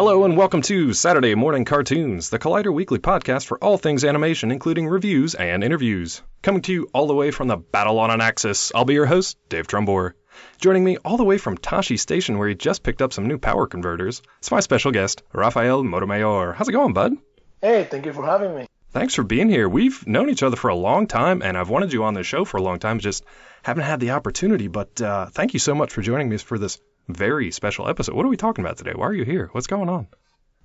Hello and welcome to Saturday Morning Cartoons, the Collider weekly podcast for all things animation, including reviews and interviews. Coming to you all the way from the Battle on an Axis, I'll be your host, Dave Trumbore. Joining me all the way from Tashi Station, where he just picked up some new power converters, it's my special guest, Rafael Motomayor. How's it going, bud? Hey, thank you for having me. Thanks for being here. We've known each other for a long time, and I've wanted you on the show for a long time, just haven't had the opportunity, but thank you so much for joining me for this very special episode. What are we talking about today? Why are you here? What's going on?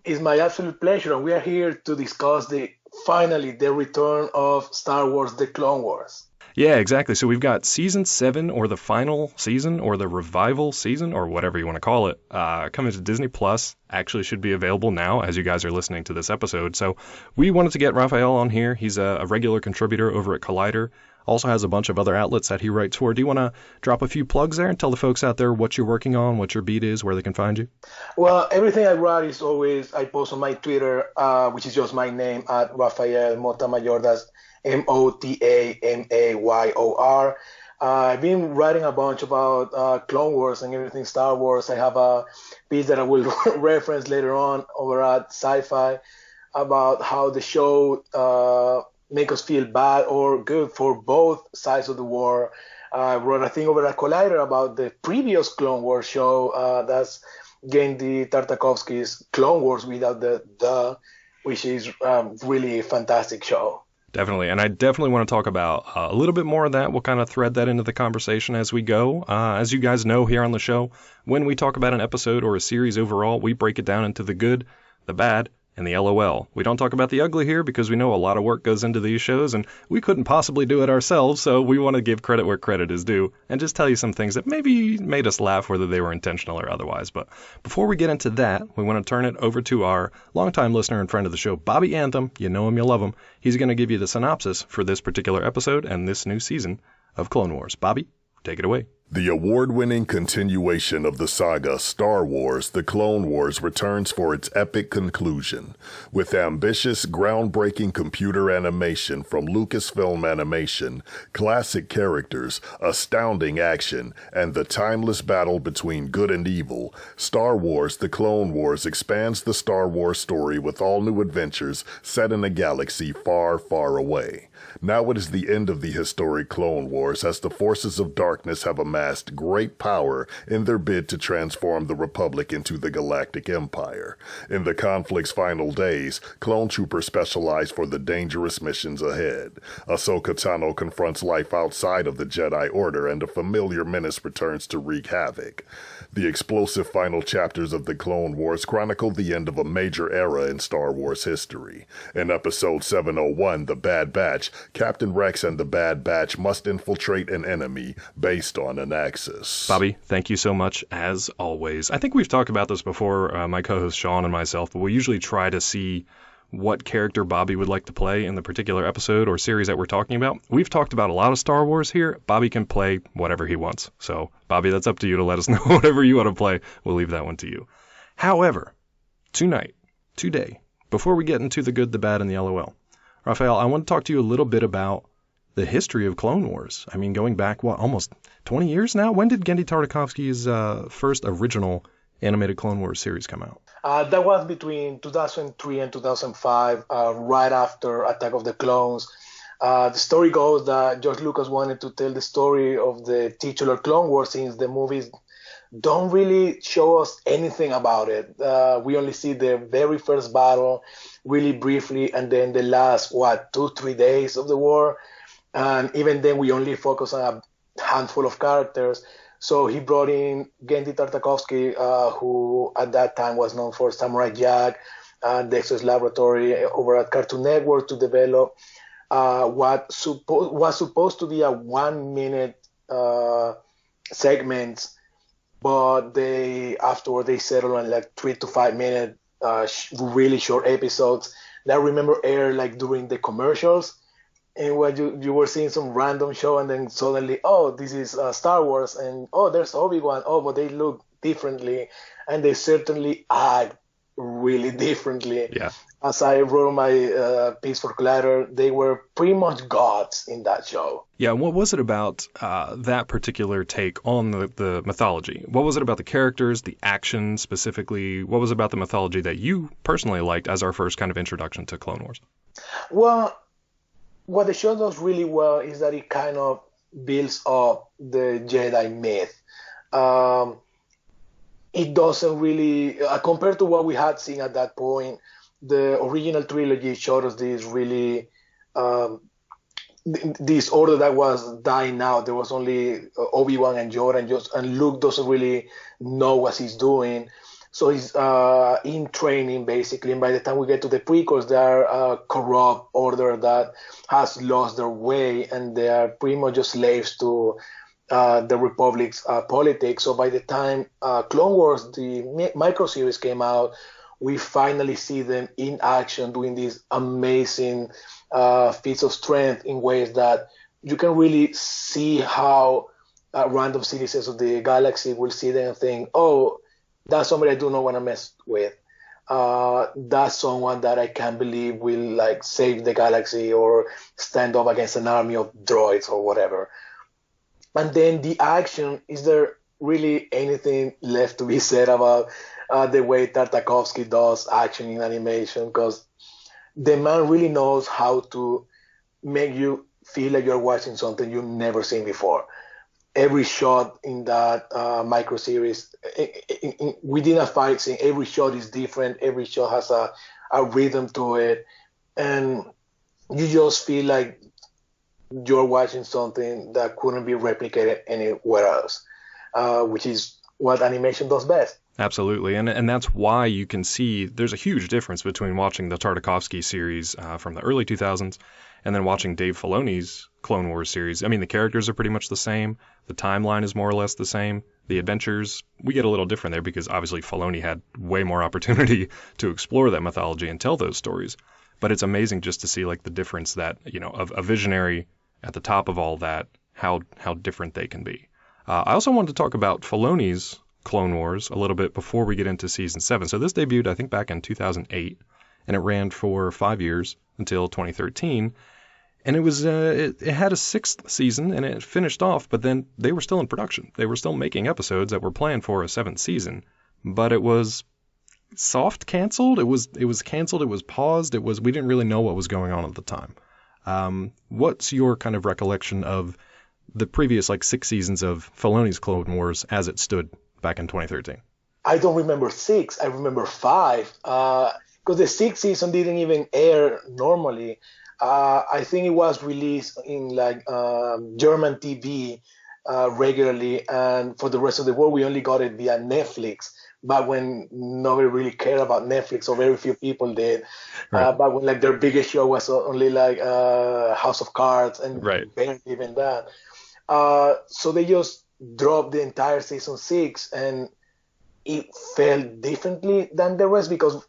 It's my absolute pleasure, and we are here to discuss the return of Star Wars: The Clone Wars. Yeah, exactly. So we've got season 7, or the final season, or the revival season, or whatever you want to call it, coming to Disney Plus. Actually should be available now as you guys are listening to this episode. So we wanted to get Rafael on here. He's a regular contributor over at Collider. Also has a bunch of other outlets that he writes for. Do you want to drop a few plugs there and tell the folks out there what you're working on, what your beat is, where they can find you? Well, everything I write is always, I post on my Twitter, which is just my name, at Rafael Motomayor. That's Motamamayor. I've been writing a bunch about Clone Wars and everything Star Wars. I have a piece that I will reference later on over at Sci-Fi about how the show make us feel bad or good for both sides of the war. I wrote a thing over at Collider about the previous Clone Wars show. That's Genndy Tartakovsky's Clone Wars without the, which is really a fantastic show. Definitely, and I definitely want to talk about a little bit more of that. We'll kind of thread that into the conversation as we go. As you guys know here on the show, when we talk about an episode or a series overall, we break it down into the good, the bad, and the LOL. We don't talk about the ugly here because we know a lot of work goes into these shows, and we couldn't possibly do it ourselves, so we want to give credit where credit is due and just tell you some things that maybe made us laugh, whether they were intentional or otherwise. But before we get into that, we want to turn it over to our longtime listener and friend of the show, Bobby Anthem. You know him, you love him. He's going to give you the synopsis for this particular episode and this new season of Clone Wars. Bobby, take it away. The award-winning continuation of the saga Star Wars: The Clone Wars returns for its epic conclusion. With ambitious, groundbreaking computer animation from Lucasfilm Animation, classic characters, astounding action, and the timeless battle between good and evil, Star Wars: The Clone Wars expands the Star Wars story with all new adventures set in a galaxy far, far away. Now it is the end of the historic Clone Wars, as the forces of darkness have amassed great power in their bid to transform the Republic into the Galactic Empire. In the conflict's final days, clone troopers specialize for the dangerous missions ahead. Ahsoka Tano confronts life outside of the Jedi Order, and a familiar menace returns to wreak havoc. The explosive final chapters of the Clone Wars chronicle the end of a major era in Star Wars history. In Episode 701, The Bad Batch, Captain Rex and the Bad Batch must infiltrate an enemy based on an Axis. Bobby, thank you so much, as always. I think we've talked about this before, my co-host Sean and myself, but we usually try to see what character Bobby would like to play in the particular episode or series that we're talking about. We've talked about a lot of Star Wars here. Bobby can play whatever he wants. So, Bobby, that's up to you to let us know whatever you want to play. We'll leave that one to you. However, today, before we get into the good, the bad, and the LOL, Rafael, I want to talk to you a little bit about the history of Clone Wars. I mean, going back, almost 20 years now? When did Genndy Tartakovsky's first original animated Clone Wars series come out? That was between 2003 and 2005, right after Attack of the Clones. The story goes that George Lucas wanted to tell the story of the titular Clone Wars, since the movies don't really show us anything about it. We only see the very first battle really briefly, and then the last, 2-3 days of the war. And even then, we only focus on a handful of characters. So he brought in Genndy Tartakovsky, who at that time was known for Samurai Jack and Dexter's Laboratory over at Cartoon Network, to develop what was supposed to be a 1-minute segment, but afterward they settled on like 3 to 5 minute really short episodes that I remember aired like during the commercials. And when you were seeing some random show, and then suddenly, this is Star Wars, and there's Obi-Wan, but they look differently, and they certainly add really differently. Yeah. As I wrote my piece for Clatter, they were pretty much gods in that show. Yeah, what was it about that particular take on the mythology? What was it about the characters, the action specifically? What was it about the mythology that you personally liked as our first kind of introduction to Clone Wars? Well, what the show does really well is that it kind of builds up the Jedi myth. It doesn't really, compared to what we had seen at that point, the original trilogy showed us this really, this order that was dying out. There was only Obi-Wan and Yoda, and Luke doesn't really know what he's doing. So he's in training, basically. And by the time we get to the prequels, they are a corrupt order that has lost their way, and they are pretty much just slaves to the Republic's politics. So by the time Clone Wars, the micro series came out, we finally see them in action doing these amazing feats of strength in ways that you can really see how random citizens of the galaxy will see them and think, oh, that's somebody I do not want to mess with. That's someone that I can't believe will like save the galaxy or stand up against an army of droids or whatever. And then the action, is there really anything left to be said about the way Tartakovsky does action in animation? Because the man really knows how to make you feel like you're watching something you've never seen before. Every shot in that micro series, within a fight scene, every shot is different. Every shot has a rhythm to it. And you just feel like you're watching something that couldn't be replicated anywhere else, which is what animation does best. Absolutely, and that's why you can see there's a huge difference between watching the Tartakovsky series from the early 2000s and then watching Dave Filoni's Clone Wars series. I mean, the characters are pretty much the same. The timeline is more or less the same. The adventures, we get a little different there because obviously Filoni had way more opportunity to explore that mythology and tell those stories. But it's amazing just to see like the difference that, you know, of a visionary at the top of all that, how different they can be. I also wanted to talk about Filoni's Clone Wars a little bit before we get into season 7. So this debuted, I think, back in 2008, and it ran for 5 years until 2013. And it was it had a 6th season, and it finished off, but then they were still in production. They were still making episodes that were planned for a 7th season, but it was soft canceled. It was canceled. It was paused. We didn't really know what was going on at the time. What's your kind of recollection of the previous 6 seasons of Filoni's Clone Wars as it stood back in 2013? I don't remember 6. I remember 5. Because the 6th season didn't even air normally. I think it was released in German TV regularly, and for the rest of the world, we only got it via Netflix. Back when nobody really cared about Netflix, or very few people did. Right. Back when their biggest show was only House of Cards, and barely even that. So they just dropped the entire season 6, and it felt differently than the rest because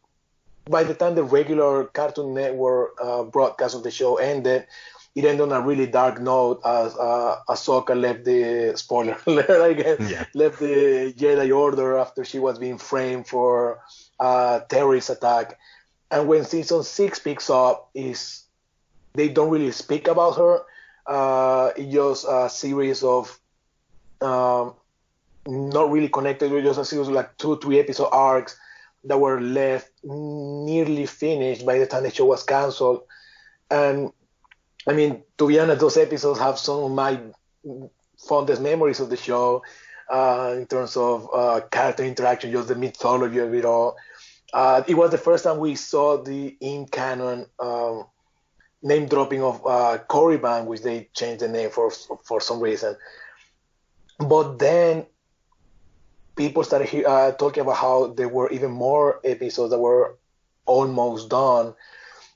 by the time the regular Cartoon Network broadcast of the show ended, it ended on a really dark note as Ahsoka left the, spoiler alert, I guess, left the Jedi Order after she was being framed for a terrorist attack. And when season 6 picks up, they don't really speak about her. It's just a series of not really connected, just a series of 2-3 episode arcs that were left nearly finished by the time the show was canceled. And I mean, to be honest, those episodes have some of my fondest memories of the show in terms of character interaction, just the mythology of it all. It was the first time we saw the in-canon name dropping of Korriban, which they changed the name for some reason. But then people started talking about how there were even more episodes that were almost done.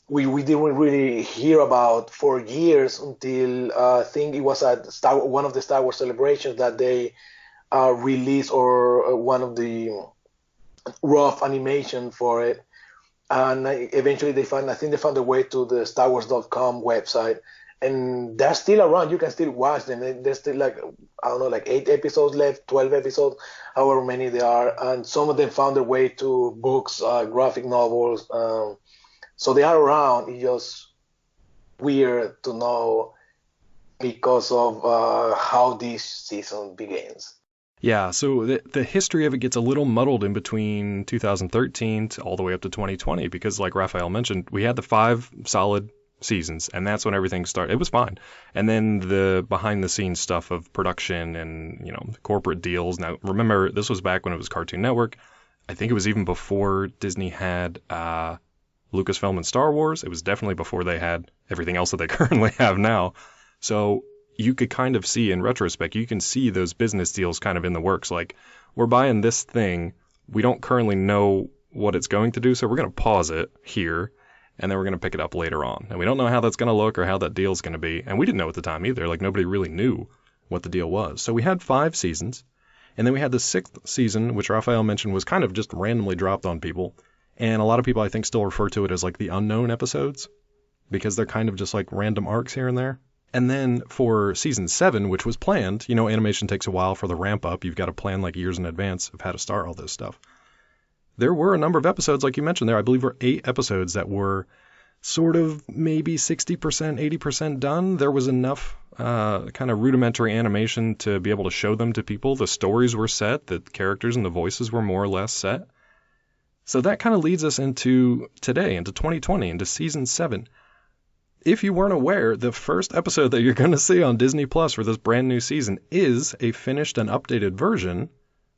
We didn't really hear about for years until I think it was at one of the Star Wars celebrations that they released, or one of the rough animation for it. And eventually they found a way to the StarWars.com website, and they're still around. You can still watch them. There's still like, I don't know, like 8 episodes left, 12 episodes, however many they are. And some of them found their way to books, graphic novels. So they are around. It's just weird to know because of how this season begins. Yeah, so the history of it gets a little muddled in between 2013 to all the way up to 2020 because, like Raphael mentioned, we had the 5 solid seasons, and that's when everything started. It was fine. And then the behind-the-scenes stuff of production and, corporate deals. Now, remember, this was back when it was Cartoon Network. I think it was even before Disney had Lucasfilm and Star Wars. It was definitely before they had everything else that they currently have now. So you could kind of see in retrospect, you can see those business deals kind of in the works. Like, we're buying this thing. We don't currently know what it's going to do, so we're going to pause it here, and then we're going to pick it up later on. And we don't know how that's going to look or how that deal's going to be. And we didn't know at the time either. Like, nobody really knew what the deal was. So we had 5 seasons, and then we had the 6th season, which Raphael mentioned was kind of just randomly dropped on people. And a lot of people, I think, still refer to it as like the unknown episodes because they're kind of just like random arcs here and there. And then for season 7, which was planned, animation takes a while for the ramp up. You've got to plan like years in advance of how to start all this stuff. There were a number of episodes, like you mentioned there. I believe there were 8 episodes that were sort of maybe 60%, 80% done. There was enough kind of rudimentary animation to be able to show them to people. The stories were set. The characters and the voices were more or less set. So that kind of leads us into today, into 2020, into season 7. If you weren't aware, the first episode that you're going to see on Disney Plus for this brand new season is a finished and updated version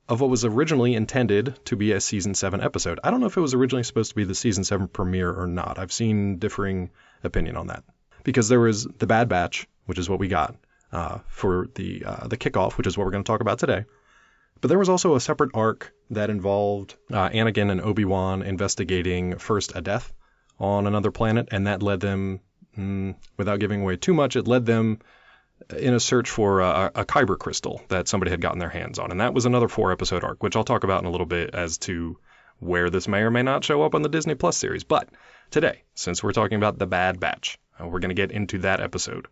of what was originally intended to be a season 7 episode. I don't know if it was originally supposed to be the season 7 premiere or not. I've seen differing opinion on that. Because there was the Bad Batch, which is what we got for the kickoff, which is what we're going to talk about today. But there was also a separate arc that involved Anakin and Obi-Wan investigating first a death on another planet, and that led them, without giving away too much, it led them in a search for a kyber crystal that somebody had gotten their hands on. And that was another 4-episode arc, which I'll talk about in a little bit as to where this may or may not show up on the Disney Plus series. But today, since we're talking about the Bad Batch, we're going to get into that episode.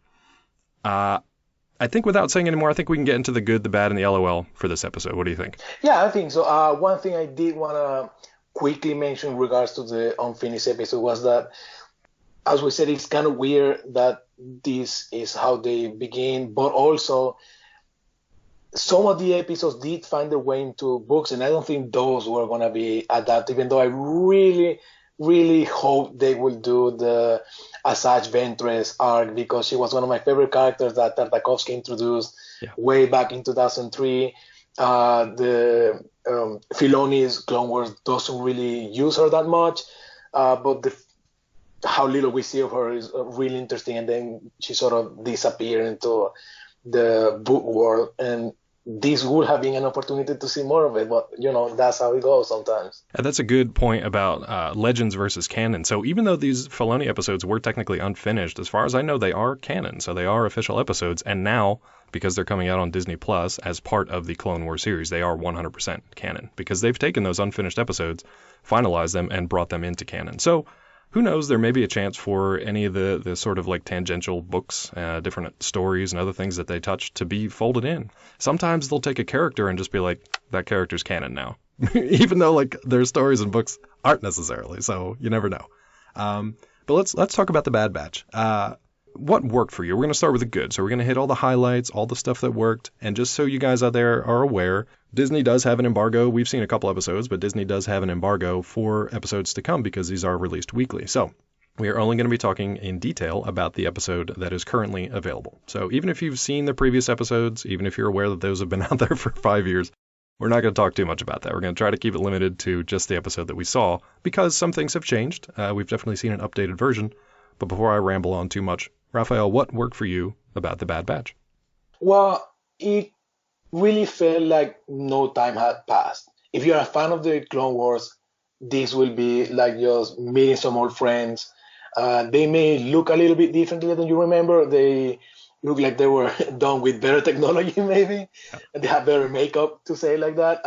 I think without saying any more, I think we can get into the good, the bad, and the LOL for this episode. What do you think? Yeah, I think so. One thing I did want to quickly mention in regards to the unfinished episode was that, as we said, it's kind of weird that this is how they begin, but also some of the episodes did find their way into books, and I don't think those were going to be adapted, even though I really, really hope they will do the Asajj Ventress arc, because she was one of my favorite characters that Tartakovsky introduced way back in 2003. The Filoni's Clone Wars doesn't really use her that much, but how little we see of her is really interesting, and then she sort of disappeared into the book world, and this would have been an opportunity to see more of it, but that's how it goes sometimes. That's a good point about Legends versus canon. So even though these Filoni episodes were technically unfinished, as far as I know, they are canon, so they are official episodes, and now, because they're coming out on Disney Plus as part of the Clone Wars series, they are 100% canon, because they've taken those unfinished episodes, finalized them, and brought them into canon. So who knows, there may be a chance for any of the sort of like tangential books, different stories and other things that they touch to be folded in. Sometimes they'll take a character and just be like, that character's canon now. Even though like their stories and books aren't necessarily, so you never know. But let's talk about the Bad Batch. What worked for you? We're going to start with the good. So we're going to hit all the highlights, all the stuff that worked. And just so you guys out there are aware, Disney does have an embargo. We've seen a couple episodes, but Disney does have an embargo for episodes to come because these are released weekly. So we are only going to be talking in detail about the episode that is currently available. So even if you've seen the previous episodes, even if you're aware that those have been out there for 5 years, we're not going to talk too much about that. We're going to try to keep it limited to just the episode that we saw because some things have changed. We've definitely seen an updated version. But before I ramble on too much, Raphael, what worked for you about the Bad Batch? Well, it really felt like no time had passed. If you're a fan of the Clone Wars, this will be like just meeting some old friends. They may look a little bit differently than you remember. They look like they were done with better technology, maybe. And they have better makeup, to say it like that.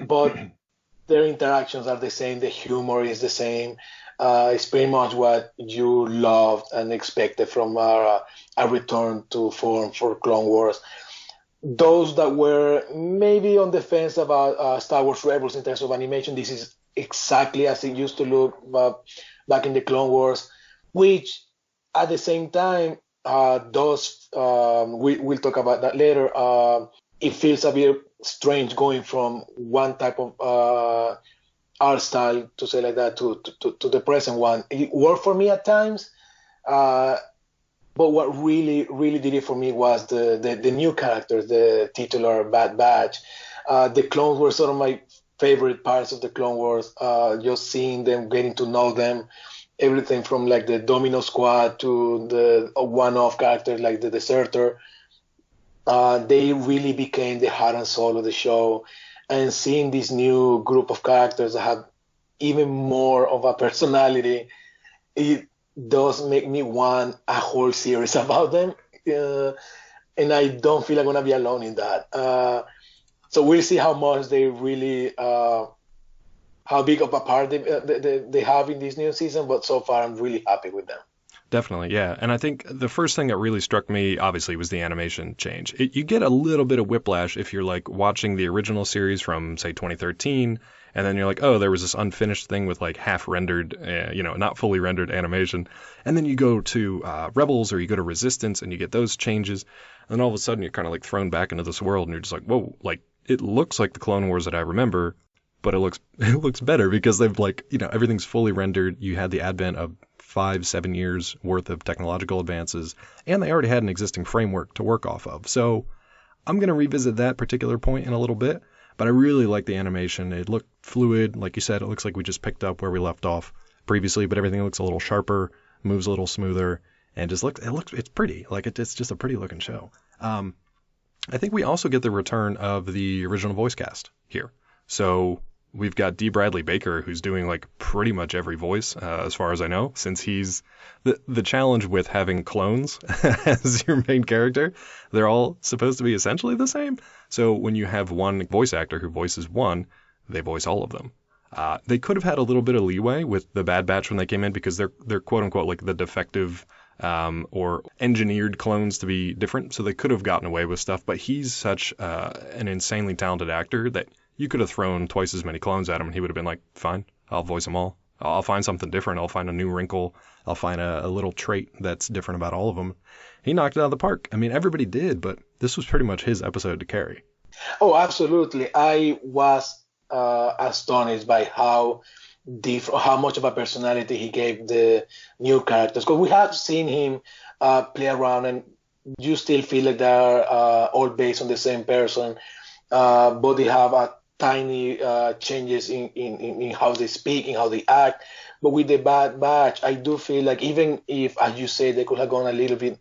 But their interactions are the same. The humor is the same. It's pretty much what you loved and expected from a return to form for Clone Wars. Those that were maybe on the fence about Star Wars Rebels in terms of animation, this is exactly as it used to look back in the Clone Wars, which at the same time we'll talk about that later. It feels a bit strange going from one type of art style, to say like that, to the present one. It worked for me at times, but what really did it for me was the new characters, the titular Bad Batch. The clones were sort of my favorite parts of the Clone Wars. Just seeing them, getting to know them, everything from like the Domino Squad to the one-off characters like the Deserter. They really became the heart and soul of the show. And seeing this new group of characters that have even more of a personality, it does make me want a whole series about them. And I don't feel I'm going to be alone in that. So we'll see how much they really, how big of a part they have in this new season. But so far, I'm really happy with them. Definitely, yeah. And I think the first thing that really struck me, obviously, was the animation change. You get a little bit of whiplash if you're like watching the original series from, say, 2013, and then you're like, oh, there was this unfinished thing with like half-rendered, not fully rendered animation. And then you go to Rebels or you go to Resistance and you get those changes. And then all of a sudden you're kind of like thrown back into this world and you're just like, whoa, like it looks like the Clone Wars that I remember, but it looks better because they've like, everything's fully rendered. You had the advent of 5-7 years worth of technological advances, and they already had an existing framework to work off of. So I'm going to revisit that particular point in a little bit, but I really like the animation. It looked fluid. Like you said, it looks like we just picked up where we left off previously, but everything looks a little sharper, moves a little smoother, and it's pretty. Like it's just a pretty looking show. I think we also get the return of the original voice cast here. So we've got Dee Bradley Baker, who's doing like pretty much every voice, as far as I know, since he's the challenge with having clones as your main character. They're all supposed to be essentially the same. So when you have one voice actor who voices one, they voice all of them. They could have had a little bit of leeway with the Bad Batch when they came in because they're quote unquote like the defective or engineered clones to be different. So they could have gotten away with stuff. But he's such an insanely talented actor that you could have thrown twice as many clones at him and he would have been like, fine, I'll voice them all. I'll find something different. I'll find a new wrinkle. I'll find a little trait that's different about all of them. He knocked it out of the park. I mean, everybody did, but this was pretty much his episode to carry. Oh, absolutely. I was astonished by how much of a personality he gave the new characters. Because we have seen him play around and you still feel like they're all based on the same person. But they have tiny changes in how they speak, in how they act. But with the Bad Batch, I do feel like even if, as you say, they could have gone a little bit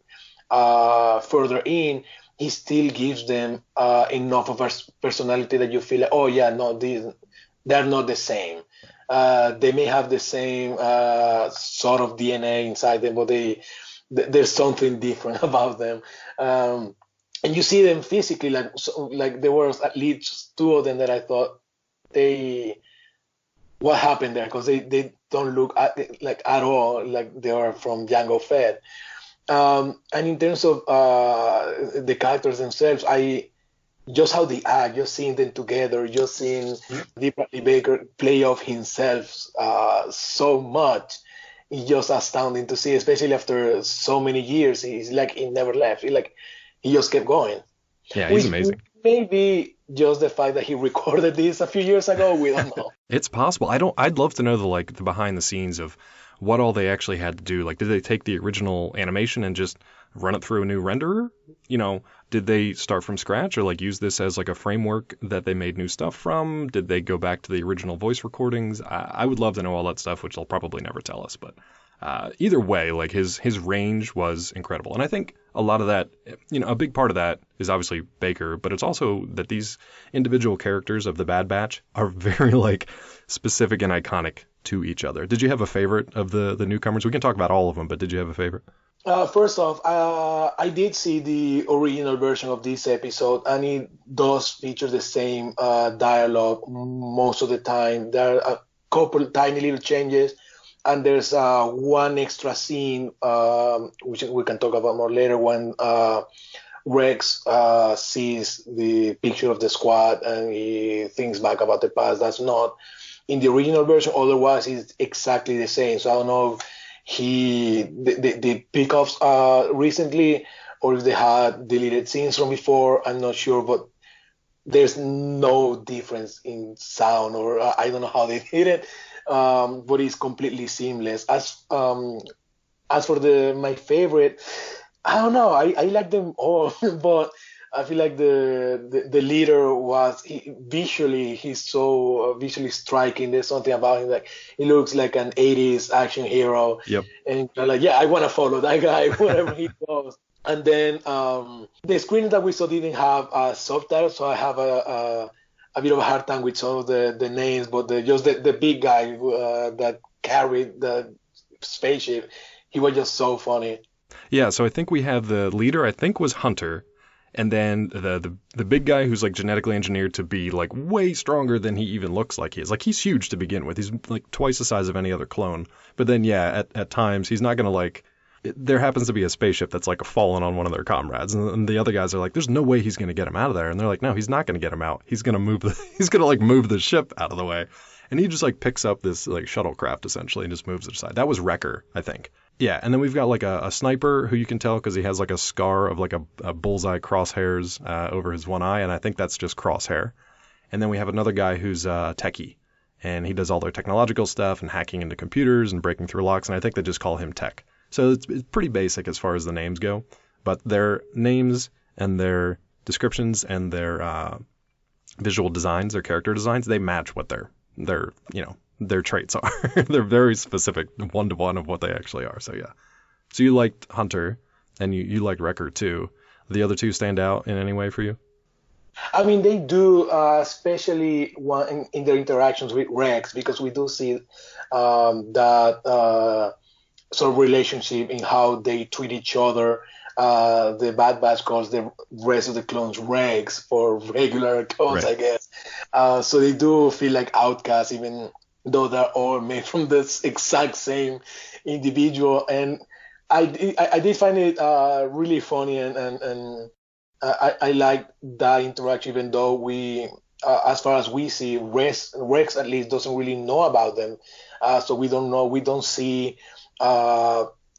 further in, he still gives them enough of a personality that you feel like, oh yeah, no, they're not the same. They may have the same sort of DNA inside them, but there's something different about them. And you see them physically, like there were at least two of them that I thought what happened there? Because they don't look at all like they are from Jango Fett. And in terms of the characters themselves, just how they act, just seeing them together, just seeing Dee Bradley Baker play off himself so much, it's just astounding to see, especially after so many years. He's like he never left. He just kept going. Yeah, he's amazing. Maybe just the fact that he recorded this a few years ago, we don't know. It's possible. I'd love to know the behind the scenes of what all they actually had to do. Like, did they take the original animation and just run it through a new renderer? Did they start from scratch or like use this as like a framework that they made new stuff from? Did they go back to the original voice recordings? I would love to know all that stuff, which they'll probably never tell us. But either way, like his range was incredible. And I think a lot of that, a big part of that is obviously Baker, but it's also that these individual characters of the Bad Batch are very like specific and iconic to each other. Did you have a favorite of the newcomers? We can talk about all of them, but did you have a favorite? First off, I did see the original version of this episode, and it does feature the same dialogue most of the time. There are a couple tiny little changes. And there's one extra scene, which we can talk about more later, when Rex sees the picture of the squad and he thinks back about the past. That's not in the original version. Otherwise, it's exactly the same. So I don't know if the pickups recently, or if they had deleted scenes from before. I'm not sure, but there's no difference in sound, or I don't know how they did it, but it's completely seamless. As for my favorite, I don't know. I like them all, but I feel like the leader was he's so visually striking. There's something about him, like he looks like an 80s action hero. Yep. And I'm like, yeah, I want to follow that guy wherever he goes. And then the screen that we saw didn't have subtitles, so I have a bit of a hard time with some of the names, but just the big guy that carried the spaceship, he was just so funny. Yeah, so I think we have the leader, I think was Hunter, and then the big guy who's like genetically engineered to be like way stronger than he even looks like he is. Like he's huge to begin with. He's like twice the size of any other clone. But then yeah, at times he's not gonna like. There happens to be a spaceship that's like fallen on one of their comrades, and the other guys are like, "There's no way he's gonna get him out of there," and they're like, "No, he's not gonna get him out. He's gonna move the ship out of the way," and he just like picks up this like shuttlecraft essentially and just moves it aside. That was Wrecker, I think. Yeah, and then we've got like a sniper who you can tell because he has like a scar of like a bullseye crosshairs over his one eye, and I think that's just crosshair. And then we have another guy who's techie, and he does all their technological stuff and hacking into computers and breaking through locks, and I think they just call him Tech. So it's pretty basic as far as the names go, but their names and their descriptions and their visual designs, their character designs, they match what their traits are. They're very specific, one-to-one of what they actually are. So yeah. So you liked Hunter, and you liked Wrecker too. The other two stand out in any way for you? I mean, they do, especially in their interactions with Rex, because we do see that sort of relationship in how they treat each other. The Bad Batch calls the rest of the clones Rex for regular clones, right. I guess. So they do feel like outcasts, even though they're all made from this exact same individual. And I did find it really funny, and I like that interaction, even though we, as far as we see, Rex at least doesn't really know about them. So we don't see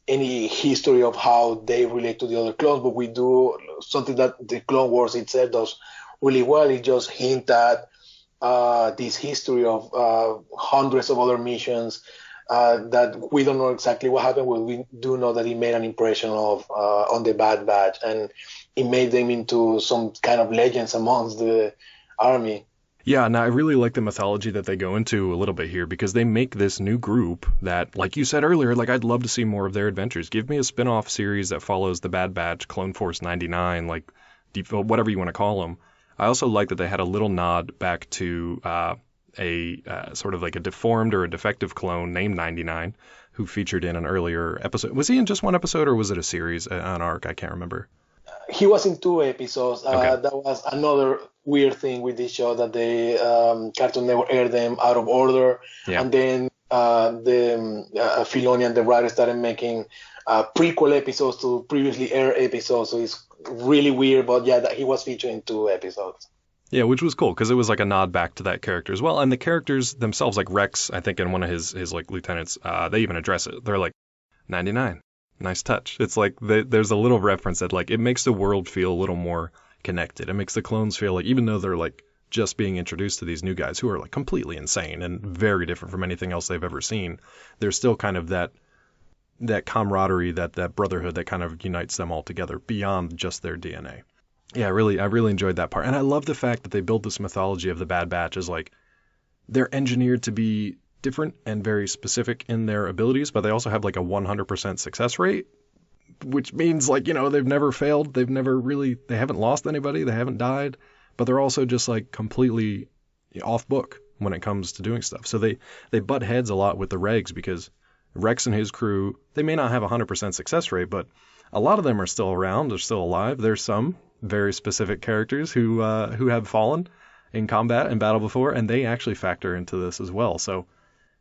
any history of how they relate to the other clones, but we do something that the Clone Wars itself does really well. It just hint at this history of hundreds of other missions that we don't know exactly what happened, but we do know that it made an impression on the Bad Batch, and it made them into some kind of legends amongst the army. Yeah, now I really like the mythology that they go into a little bit here, because they make this new group that, like you said earlier, like I'd love to see more of their adventures. Give me a spin-off series that follows the Bad Batch, Clone Force 99, like whatever you want to call them. I also like that they had a little nod back to a sort of like a deformed or a defective clone named 99, who featured in an earlier episode. Was he in just one episode, or was it a series, an arc? I can't remember. He was in 2 episodes. Okay. That was another weird thing with this show, that the Cartoon Network aired them out of order. Yeah. And then the Filoni and the writers started making prequel episodes to previously aired episodes. So it's really weird, but yeah, that he was featured in 2 episodes. Yeah, which was cool, because it was like a nod back to that character as well. And the characters themselves, like Rex, I think, and one of his like lieutenants, they even address it. They're like, 99. Nice touch. It's like there's a little reference that like it makes the world feel a little more connected. It makes the clones feel like, even though they're like just being introduced to these new guys who are like completely insane and very different from anything else they've ever seen, there's still kind of that camaraderie, that brotherhood that kind of unites them all together beyond just their DNA. Yeah, I really enjoyed that part. And I love the fact that they build this mythology of the Bad Batch as like they're engineered to be different and very specific in their abilities, but they also have like a 100% success rate, which means like, they've never failed. They haven't lost anybody. They haven't died, but they're also just like completely off book when it comes to doing stuff. So they butt heads a lot with the regs, because Rex and his crew, they may not have a 100% success rate, but a lot of them are still around. They're still alive. There's some very specific characters who have fallen in combat and battle before, and they actually factor into this as well. So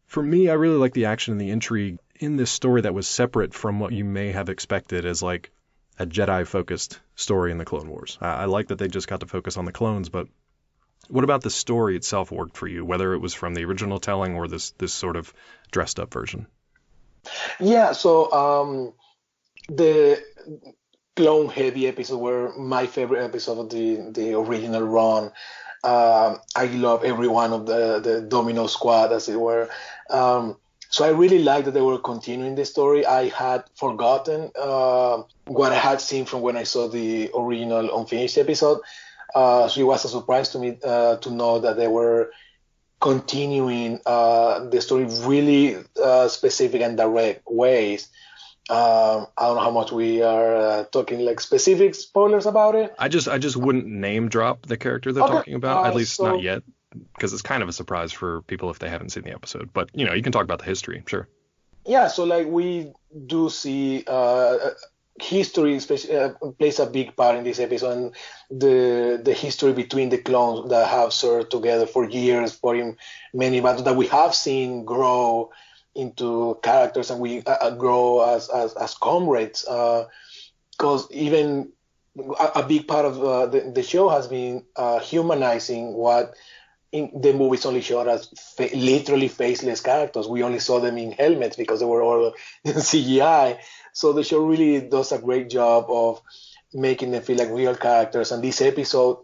For me, I really like the action and the intrigue in this story that was separate from what you may have expected as like a Jedi-focused story in the Clone Wars. I like that they just got to focus on the clones, but what about the story itself worked for you, whether it was from the original telling or this sort of dressed-up version? Yeah, so the clone heavy episode were my favorite episode of the original run. I love every one of the Domino Squad, as it were. So I really liked that they were continuing the story. I had forgotten what I had seen from when I saw the original unfinished episode. So it was a surprise to me to know that they were continuing the story really specific and direct ways. I don't know how much we are talking like specific spoilers about it. I just wouldn't name drop the character they're talking about, at least not yet, because it's kind of a surprise for people if they haven't seen the episode. But, you can talk about the history, sure. Yeah, so like we do see history plays a big part in this episode, and the history between the clones that have served together for years, for many battles that we have seen grow into characters, and we grow as comrades. Because even a big part of the show has been humanizing what in the movies only showed as literally faceless characters. We only saw them in helmets because they were all CGI. So the show really does a great job of making them feel like real characters. And this episode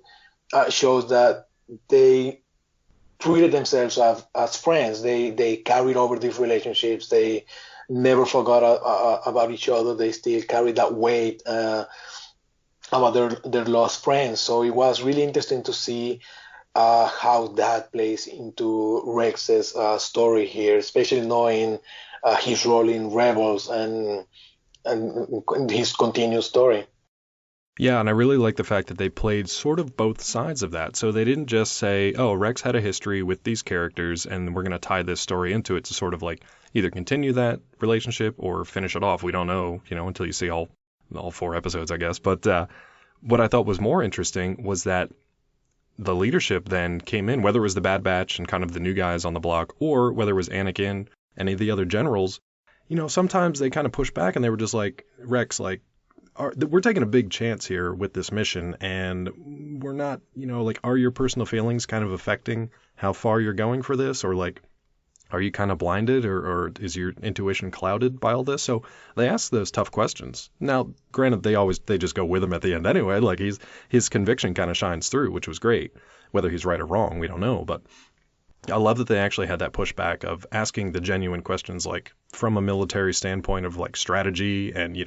shows that they treated themselves as friends. They carried over these relationships. They never forgot about each other. They still carried that weight about their lost friends. So it was really interesting to see how that plays into Rex's story here, especially knowing his role in Rebels and his continued story. Yeah, and I really like the fact that they played sort of both sides of that. So they didn't just say, oh, Rex had a history with these characters, and we're going to tie this story into it to sort of like either continue that relationship or finish it off. We don't know, until you see all 4 episodes, I guess. But what I thought was more interesting was that the leadership then came in, whether it was the Bad Batch and kind of the new guys on the block, or whether it was Anakin, any of the other generals, sometimes they kind of pushed back and they were just like, Rex, like, we're taking a big chance here with this mission, and we're not, are your personal feelings kind of affecting how far you're going for this? Or like, are you kind of blinded or is your intuition clouded by all this? So they ask those tough questions. Now, granted, they just go with him at the end anyway. Like his conviction kind of shines through, which was great. Whether he's right or wrong, we don't know. But I love that they actually had that pushback of asking the genuine questions, like from a military standpoint of like strategy and,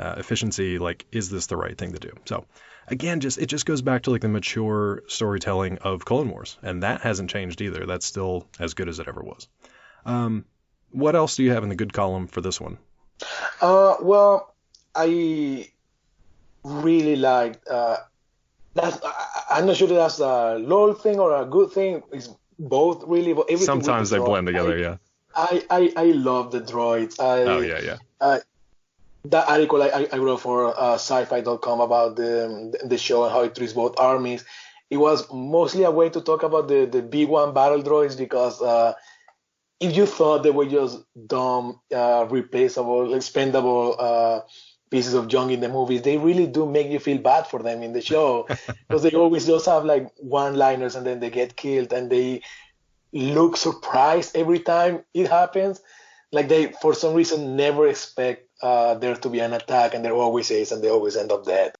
efficiency, like, is this the right thing to do? So again, it just goes back to like the mature storytelling of Clone Wars, and that hasn't changed either. That's still as good as it ever was. What else do you have in the good column for this one? Well, I really liked I'm not sure if that's a LOL thing or a good thing. It's both really, but everything. Sometimes they blend together. Yeah. I love the droids. Oh yeah. That article I wrote for sci-fi.com about the show and how it treats both armies, it was mostly a way to talk about the B1 battle droids, because if you thought they were just dumb, replaceable, expendable pieces of junk in the movies, they really do make you feel bad for them in the show, because they always just have like one-liners and then they get killed, and they look surprised every time it happens. Like they, for some reason, never expect there to be an attack, and there always is, and they always end up dead.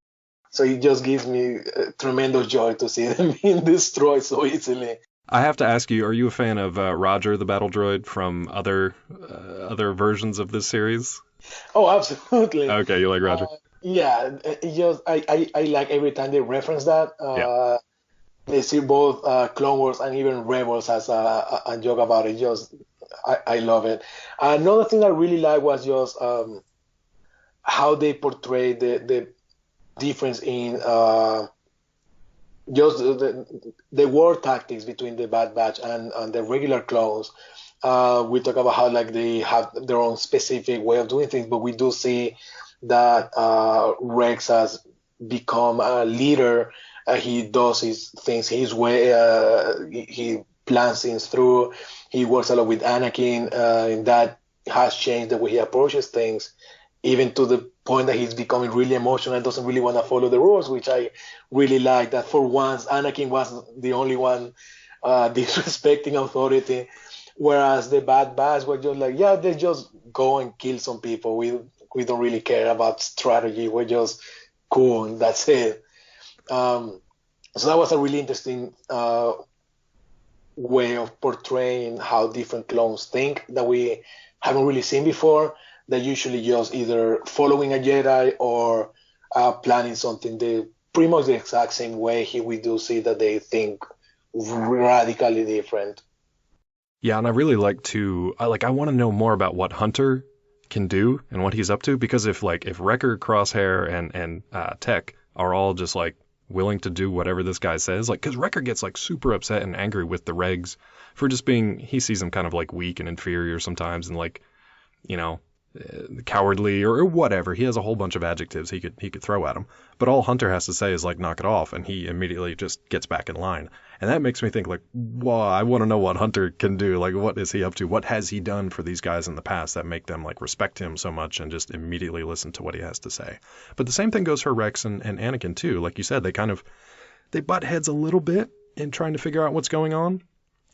So it just gives me tremendous joy to see them being destroyed so easily. I have to ask you, are you a fan of Roger the battle droid from other versions of this series? Oh, absolutely. Okay, you like Roger? Yeah, I like every time they reference that. Yeah. They see both Clone Wars and even Rebels has a joke about it. I love it. Another thing I really like was just how they portray the difference in just the war tactics between the Bad Batch and the regular clones. We talk about how like they have their own specific way of doing things, but we do see that Rex has become a leader. He does his things his way. He plans things through. He works a lot with Anakin, and that has changed the way he approaches things, even to the point that he's becoming really emotional and doesn't really want to follow the rules, which I really like. That for once, Anakin was the only one disrespecting authority, whereas the Bad Batch were just like, yeah, they just go and kill some people. We don't really care about strategy. We're just cool, and that's it. So that was a really interesting way of portraying how different clones think that we haven't really seen before. They're usually just either following a Jedi or planning something pretty much the exact same way. Here we do see that they think radically different. Yeah, and I really like to I want to know more about what Hunter can do and what he's up to, because if Wrecker, Crosshair, and Tech are all just like willing to do whatever this guy says, like, because Wrecker gets like super upset and angry with the regs for just being, he sees them kind of like weak and inferior sometimes, and like, you know, cowardly or whatever. He has a whole bunch of adjectives he could throw at him, but all Hunter has to say is like, knock it off, and he immediately just gets back in line. And that makes me think like, wow, I want to know what Hunter can do. Like, what is he up to? What has he done for these guys in the past that make them like respect him so much and just immediately listen to what he has to say? But the same thing goes for Rex and Anakin too. Like you said, they butt heads a little bit in trying to figure out what's going on.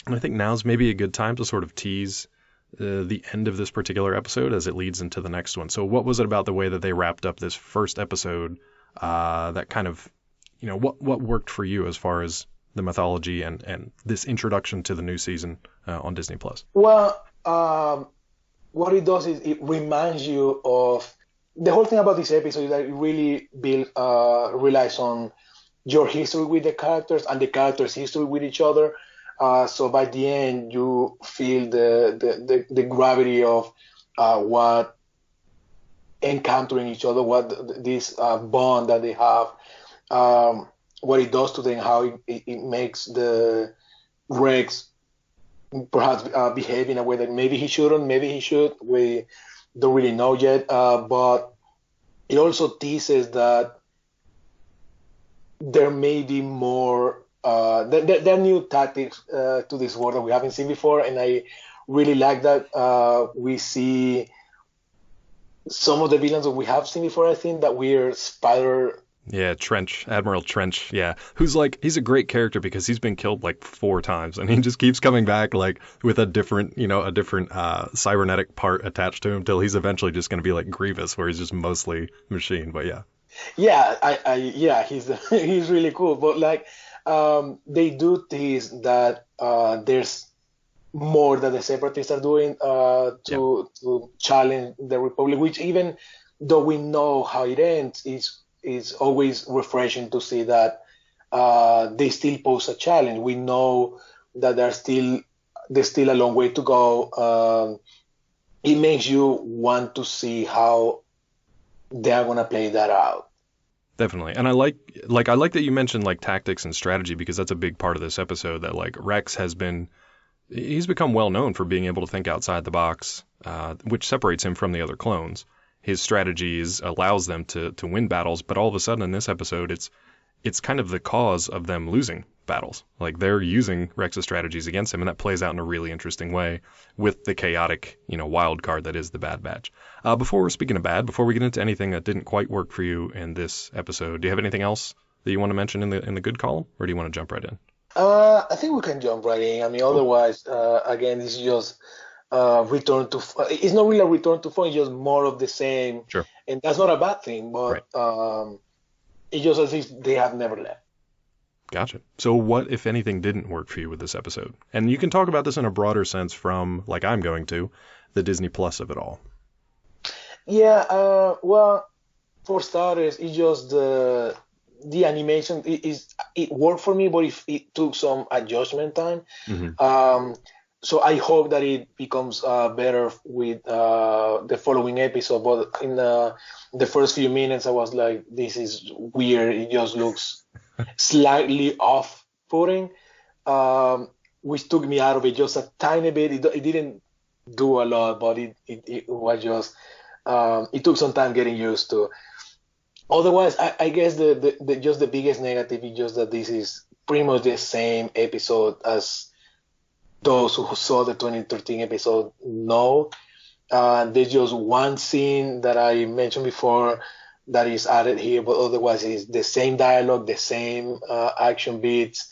And I think now's maybe a good time to sort of tease the end of this particular episode as it leads into the next one. So what was it about the way that they wrapped up this first episode that kind of, you know, what worked for you as far as the mythology and this introduction to the new season on Disney Plus? Well, what it does is it reminds you of the whole thing about this episode, is that it really relies on your history with the characters and the characters' history with each other. So by the end, you feel the gravity of what encountering each other, what this bond that they have, what it does to them, how it makes the Rex perhaps behave in a way that maybe he shouldn't, maybe he should. We don't really know yet, but it also teases that there may be more. There are new tactics to this war that we haven't seen before, and I really like that. We see some of the villains that we have seen before. I think that weird spider. Yeah, Trench, Admiral Trench, yeah. Who's like, he's a great character because he's been killed like 4 times, and he just keeps coming back like with a different cybernetic part attached to him till he's eventually just going to be like Grievous, where he's just mostly machine, but yeah. Yeah, he's really cool, but like, they do tease that there's more that the Separatists are doing to challenge the Republic, which even though we know how it ends, is always refreshing to see that they still pose a challenge. We know that there's still a long way to go. It makes you want to see how they're going to play that out. Definitely. And I like that you mentioned like tactics and strategy, because that's a big part of this episode, that like Rex he's become well known for being able to think outside the box, which separates him from the other clones. His strategies allows them to win battles, but all of a sudden in this episode, it's kind of the cause of them losing battles. Like, they're using Rex's strategies against him, and that plays out in a really interesting way with the chaotic, wild card that is the Bad Batch. Before we get into anything that didn't quite work for you in this episode, do you have anything else that you want to mention in the good column, or do you want to jump right in? I think we can jump right in. I mean, otherwise, again, it's just return to. It's not really a return to form; it's just more of the same. Sure. And that's not a bad thing, but right. It's just as if they have never left. Gotcha. So what, if anything, didn't work for you with this episode? And you can talk about this in a broader sense from, like I'm going to, the Disney Plus of it all. Yeah. Well, for starters, it's just the animation. It worked for me, but it took some adjustment time. Mm-hmm. So I hope that it becomes better with the following episode. But in the first few minutes, I was like, this is weird. It just looks slightly off-putting, which took me out of it just a tiny bit. It didn't do a lot, but it was just, it took some time getting used to. Otherwise, I guess the biggest negative is just that this is pretty much the same episode as those who saw the 2013 episode know. There's just one scene that I mentioned before that is added here, but otherwise it's the same dialogue, the same action beats,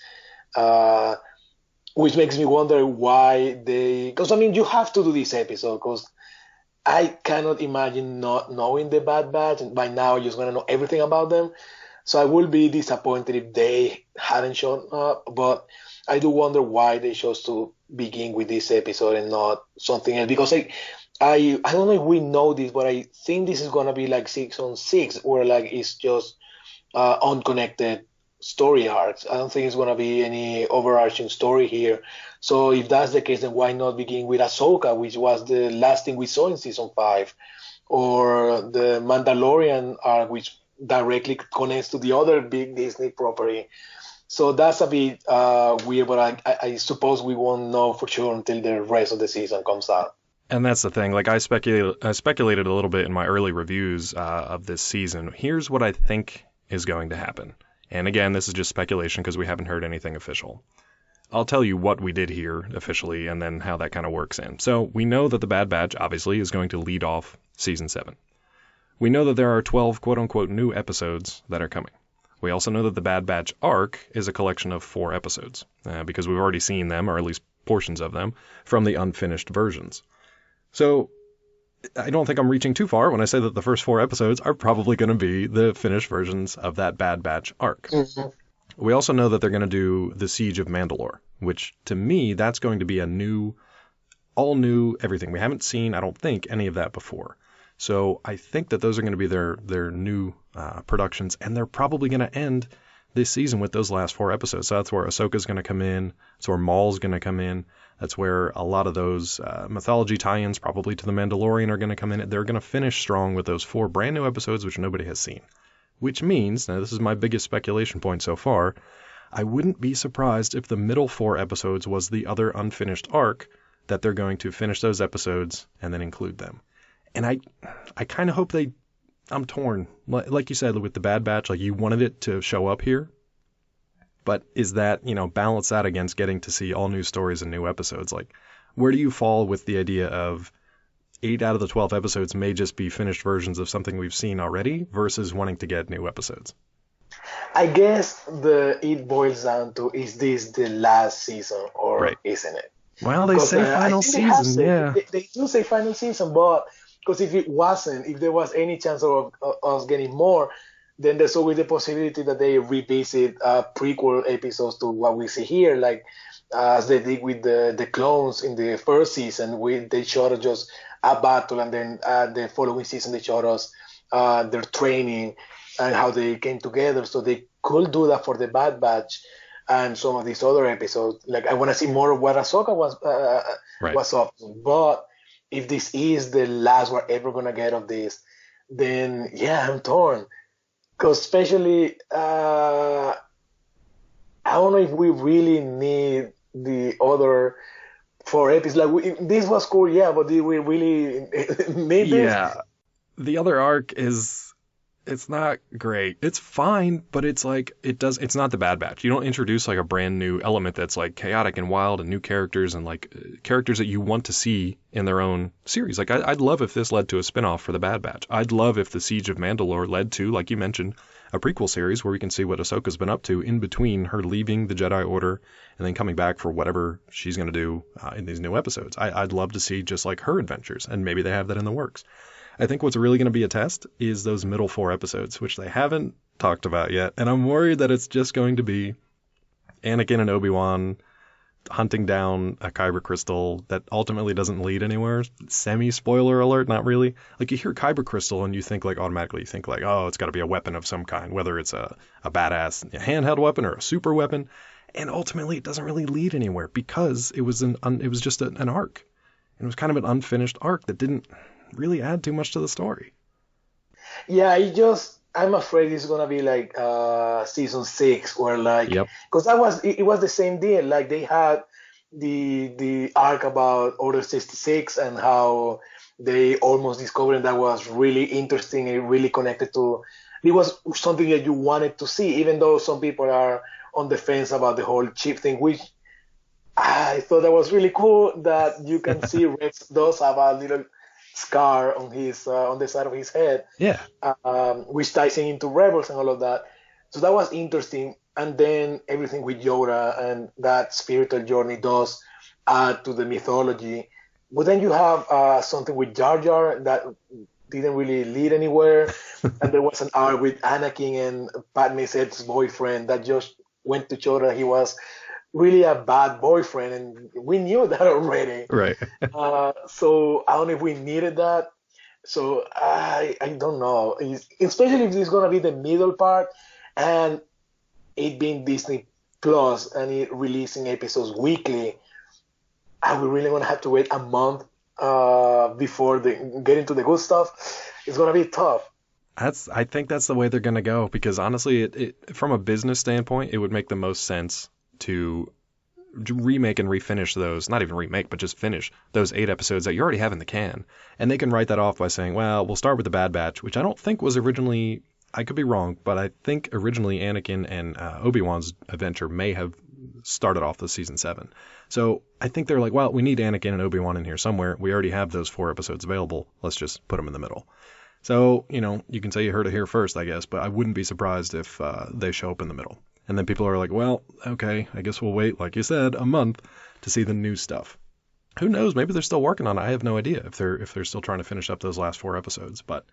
which makes me wonder why because I mean, you have to do this episode because I cannot imagine not knowing the Bad Batch, and by now you're going to know everything about them. So I will be disappointed if they hadn't shown up, but I do wonder why they chose to begin with this episode and not something else, because I don't know if we know this, but I think this is going to be like 6-on-6, where like it's just unconnected story arcs. I don't think it's going to be any overarching story here. So if that's the case, then why not begin with Ahsoka, which was the last thing we saw in season 5, or the Mandalorian arc, which directly connects to the other big Disney property. So that's a bit weird, but I suppose we won't know for sure until the rest of the season comes out. And that's the thing. Like I speculated a little bit in my early reviews of this season. Here's what I think is going to happen. And again, this is just speculation because we haven't heard anything official. I'll tell you what we did hear officially and then how that kind of works in. So we know that the Bad Batch obviously is going to lead off season 7. We know that there are 12 quote-unquote new episodes that are coming. We also know that the Bad Batch arc is a collection of 4 episodes because we've already seen them, or at least portions of them, from the unfinished versions. So I don't think I'm reaching too far when I say that the first 4 episodes are probably going to be the finished versions of that Bad Batch arc. Mm-hmm. We also know that they're going to do the Siege of Mandalore, which to me, that's going to be all new everything. We haven't seen, I don't think, any of that before. So I think that those are going to be their new productions, and they're probably going to end this season with those last 4 episodes. So that's where Ahsoka's going to come in. That's where Maul's going to come in. That's where a lot of those mythology tie-ins, probably to The Mandalorian, are going to come in. They're going to finish strong with those 4 brand new episodes, which nobody has seen. Which means, now this is my biggest speculation point so far, I wouldn't be surprised if the middle 4 episodes was the other unfinished arc, that they're going to finish those episodes and then include them. And I kind of hope I'm torn. Like you said, with the Bad Batch, like you wanted it to show up here. But is that, balance that against getting to see all new stories and new episodes? Like, where do you fall with the idea of 8 out of the 12 episodes may just be finished versions of something we've seen already versus wanting to get new episodes? I guess it boils down to, is this the last season or right. Isn't it? Well, they say final season, yeah. They do say final season, but because if there was any chance of us getting more, then there's always the possibility that they revisit prequel episodes to what we see here, like as they did with the clones in the first season. They showed us just a battle, and then the following season they showed us their training and how they came together. So they could do that for the Bad Batch and some of these other episodes. Like, I want to see more of what Ahsoka was up to. But if this is the last we're ever going to get of this, then yeah, I'm torn. Because especially, I don't know if we really need the other 4 episodes. Like, this was cool, yeah, but did we really need this? Yeah, the other arc it's not great. It's fine, but it's like, it's not the Bad Batch. You don't introduce like a brand new element that's like chaotic and wild and new characters and like characters that you want to see in their own series. Like, I'd love if this led to a spinoff for the Bad Batch. I'd love if the Siege of Mandalore led to, like you mentioned, a prequel series where we can see what Ahsoka's been up to in between her leaving the Jedi Order and then coming back for whatever she's going to do in these new episodes. I'd love to see just like her adventures, and maybe they have that in the works. I think what's really going to be a test is those middle 4 episodes, which they haven't talked about yet. And I'm worried that it's just going to be Anakin and Obi-Wan hunting down a kyber crystal that ultimately doesn't lead anywhere. Semi-spoiler alert, not really. Like, you hear kyber crystal and you think like, automatically you think like, oh, it's got to be a weapon of some kind, whether it's a badass handheld weapon or a super weapon. And ultimately it doesn't really lead anywhere because it was just an arc. It was kind of an unfinished arc that didn't really add too much to the story. Yeah, I'm afraid it's gonna be like season 6, where like, because it was the same deal. Like, they had the arc about Order 66 and how they almost discovered that was really interesting and really connected to. It was something that you wanted to see, even though some people are on the fence about the whole chip thing, which I thought that was really cool that you can see Rex does have a little scar on his on the side of his head, Yeah. which ties in into Rebels and all of that. So that was interesting. And then everything with Yoda and that spiritual journey does add to the mythology. But then you have something with Jar Jar that didn't really lead anywhere. And there was an arc with Anakin and Padme's ex-boyfriend that just went to show that he was really a bad boyfriend, and we knew that already. Right. So I don't know if we needed that. So I don't know, especially if this is gonna be the middle part, and it being Disney Plus and it releasing episodes weekly. Are we really gonna have to wait a month before they get into the good stuff? It's gonna be tough. I think that's the way they're going to go because honestly, it from a business standpoint, it would make the most sense to remake and refinish those, not even remake, but just finish those 8 episodes that you already have in the can. And they can write that off by saying, well, we'll start with the Bad Batch, which I don't think was originally, I could be wrong, but I think originally Anakin and Obi-Wan's adventure may have started off the season 7. So I think they're like, well, we need Anakin and Obi-Wan in here somewhere. We already have those 4 episodes available. Let's just put them in the middle. So, you can say you heard it here first, I guess, but I wouldn't be surprised if they show up in the middle. And then people are like, well, okay, I guess we'll wait, like you said, a month to see the new stuff. Who knows? Maybe they're still working on it. I have no idea if they're still trying to finish up those last 4 episodes, but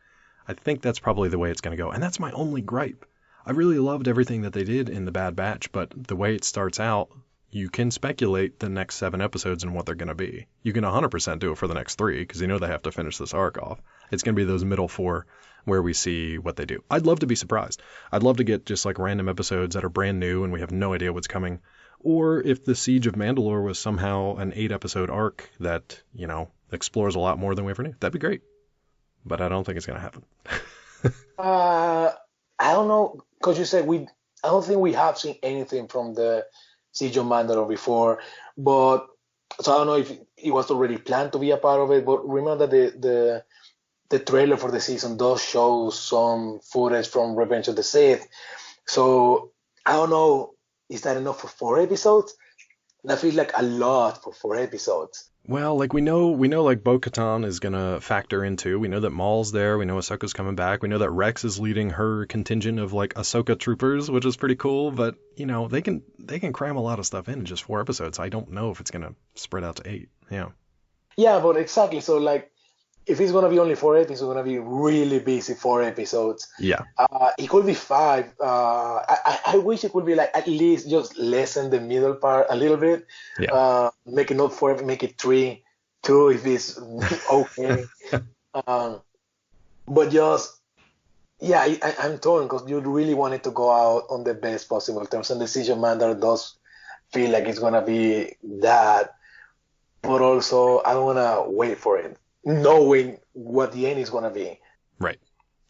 I think that's probably the way it's going to go. And that's my only gripe. I really loved everything that they did in the Bad Batch, but the way it starts out, you can speculate the next 7 episodes and what they're going to be. You can 100% do it for the next 3 because they have to finish this arc off. It's going to be those middle 4 where we see what they do. I'd love to be surprised. I'd love to get just like random episodes that are brand new and we have no idea what's coming. Or if the Siege of Mandalore was somehow an 8-episode arc that, explores a lot more than we ever knew. That'd be great. But I don't think it's going to happen. I don't know, because you said I don't think we have seen anything from the Siege of Mandalore before, but so I don't know if it was already planned to be a part of it. But remember that the trailer for the season does show some footage from Revenge of the Sith. So I don't know, is that enough for 4 episodes? That feels like a lot for 4 episodes. Well, like we know like Bo-Katan is gonna factor into. We know that Maul's there. We know Ahsoka's coming back. We know that Rex is leading her contingent of like Ahsoka troopers, which is pretty cool. But they can cram a lot of stuff in just 4 episodes. I don't know if it's gonna spread out to 8. Yeah. Yeah, but exactly. So like, if it's gonna be only 4 episodes, it's gonna be really busy 4 episodes. Yeah. It could be 5. I wish it could be like at least just lessen the middle part a little bit. Yeah. Make it not 4, make it 3, 2 if it's okay. But just I'm torn because you really wanted to go out on the best possible terms, and the Siege of Mandalore does feel like it's gonna be that, but also I don't wanna wait for it, knowing what the end is gonna be. Right.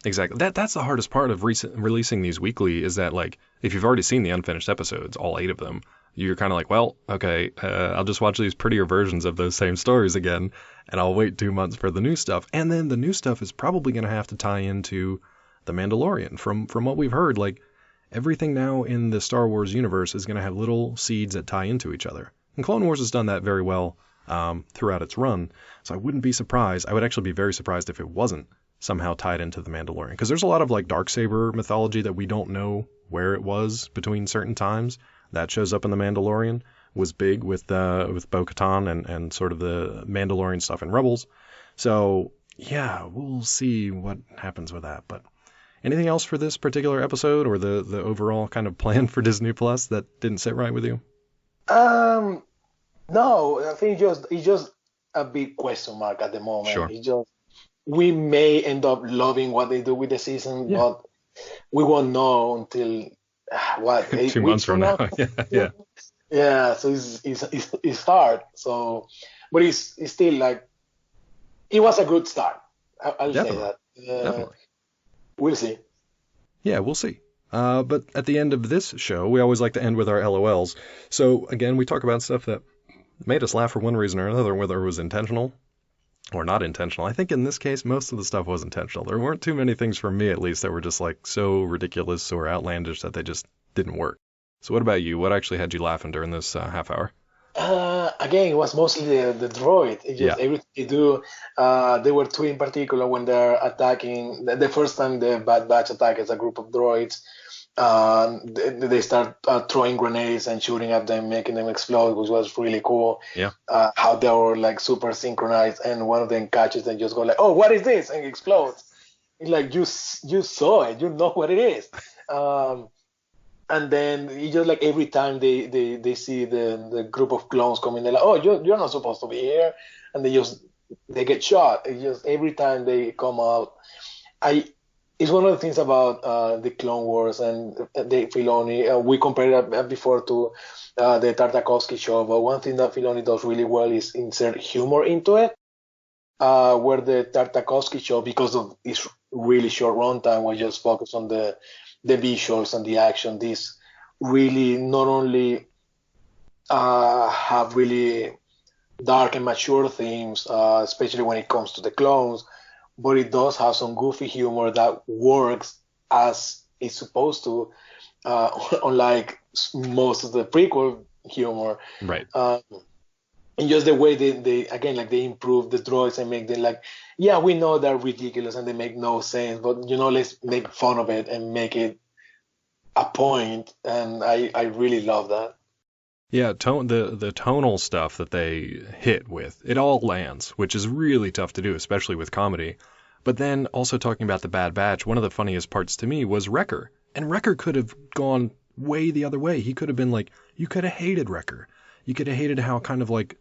Exactly. That's the hardest part of releasing these weekly is that like if you've already seen the unfinished episodes, all 8 of them, you're kind of like, well, okay, I'll just watch these prettier versions of those same stories again, and I'll wait 2 months for the new stuff. And then the new stuff is probably going to have to tie into The Mandalorian. From what we've heard, like everything now in the Star Wars universe is going to have little seeds that tie into each other. And Clone Wars has done that very well throughout its run, so I wouldn't be surprised. I would actually be very surprised if it wasn't somehow tied into The Mandalorian, because there's a lot of like Darksaber mythology that we don't know where it was between certain times. That shows up in The Mandalorian, was big with Bo-Katan and sort of the Mandalorian stuff in Rebels. So yeah, we'll see what happens with that. But anything else for this particular episode or the overall kind of plan for Disney Plus that didn't sit right with you? No, I think it's just a big question mark at the moment. Sure. It's just, we may end up loving what they do with the season, but we won't know until 8 2 weeks months from now. Yeah. So it's hard. So, but it's still like, it was a good start. I'll say that. Definitely. We'll see. Yeah, we'll see. But at the end of this show, we always like to end with our LOLs. So again, we talk about stuff that made us laugh for one reason or another, whether it was intentional or not intentional. I think in this case, most of the stuff was intentional. There weren't too many things for me, at least, that were just like so ridiculous or outlandish that they just didn't work. So what about you? What actually had you laughing during this half hour? Again, it was mostly the droid. It Yeah. just everything they do. There were two in particular when they're attacking. The first time the Bad Batch attack as a group of droids, they start throwing grenades and shooting at them, making them explode, which was really cool. Yeah. How they were like super synchronized, and one of them catches and just go like, "Oh, what is this?" and explodes. It's like you saw it, you know what it is. Um, and then you just like every time they see the group of clones coming, they're like, "Oh, you're not supposed to be here," and they get shot. It's just every time they come out, I it's one of the things about the Clone Wars and the Filoni. We compared it before to the Tartakovsky show, but one thing that Filoni does really well is insert humor into it. Where the Tartakovsky show, because of its really short runtime, was just focused on the visuals and the action. This really not only have really dark and mature themes, especially when it comes to the clones, but it does have some goofy humor that works as it's supposed to, unlike most of the prequel humor. Right. And just the way they again, like they improve the droids and make them like, yeah, we know they're ridiculous and they make no sense, but let's make fun of it and make it a point. And I really love that. Yeah, the tonal stuff that they hit with, it all lands, which is really tough to do, especially with comedy. But then also talking about the Bad Batch, one of the funniest parts to me was Wrecker. And Wrecker could have gone way the other way. He could have been like, you could have hated Wrecker. You could have hated how kind of like